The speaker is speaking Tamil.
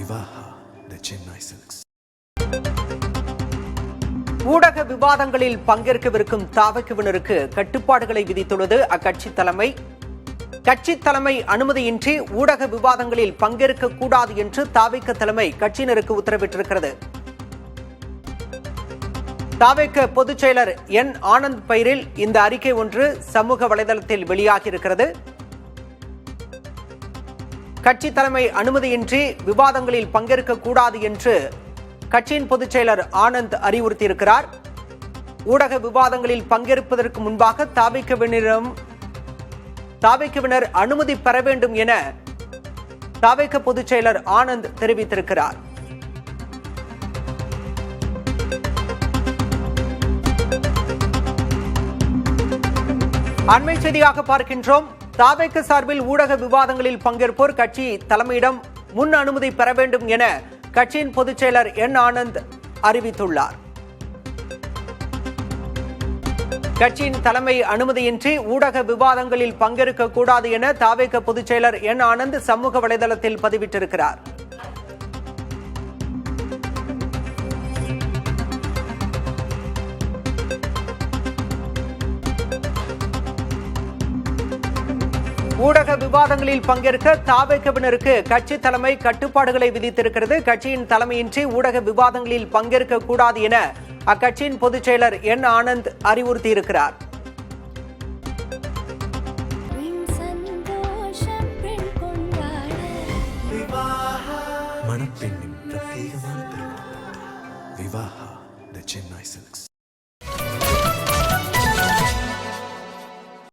Vivaha, the Chennai Silks. ஊடக விவாதங்களில் பங்கேற்கவிருக்கும் தாவகவினருக்கு கட்டுப்பாடுகளை விதித்துள்ளது அக்கட்சி தலைமை. கட்சி தலைமை அனுமதியின்றி ஊடக விவாதங்களில் பங்கேற்கக்கூடாது என்று தாவேக தலைமை கட்சியினருக்கு உத்தரவிட்டிருக்கிறது. தாவேக பொதுச் செயலர் என் ஆனந்த் பெயரில் இந்த அறிக்கை ஒன்று சமூக வலைதளத்தில் வெளியாகியிருக்கிறது. கட்சி தலைமை அனுமதியின்றி விவாதங்களில் பங்கேற்கக்கூடாது என்று கட்சியின் பொதுச் செயலர் ஆனந்த் அறிவுறுத்தியிருக்கிறார். ஊடக விவாதங்களில் பங்கேற்பதற்கு முன்பாக தாவேகவினர் அனுமதி பெற வேண்டும் என தாவேக பொதுச் செயலர் ஆனந்த் தெரிவித்திருக்கிறார். அண்மை செய்தியாக பார்க்கின்றோம். தாவேக சார்பில் ஊடக விவாதங்களில் பங்கேற்போர் கட்சி தலைமையிடம் முன் அனுமதி பெற வேண்டும் என கட்சியின் பொதுச் செயலர் என் ஆனந்த் அறிவித்துள்ளார். கட்சியின் தலைமை அனுமதியின்றி ஊடக விவாதங்களில் பங்கேற்கக்கூடாது என தாவேக பொதுச் செயலர் என் ஆனந்த் சமூக வலைதளத்தில் பதிவிட்டிருக்கிறார். ஊடக விவாதங்களில் பங்கேற்க தாவேகவினருக்கு கட்சி தலைமை கட்டுப்பாடுகளை விதித்திருக்கிறது. கட்சியின் தலைமையின்றி ஊடக விவாதங்களில் பங்கேற்கக்கூடாது என அக்கட்சியின் பொதுச் செயலர் என் ஆனந்த் அறிவுறுத்தியிருக்கிறார்.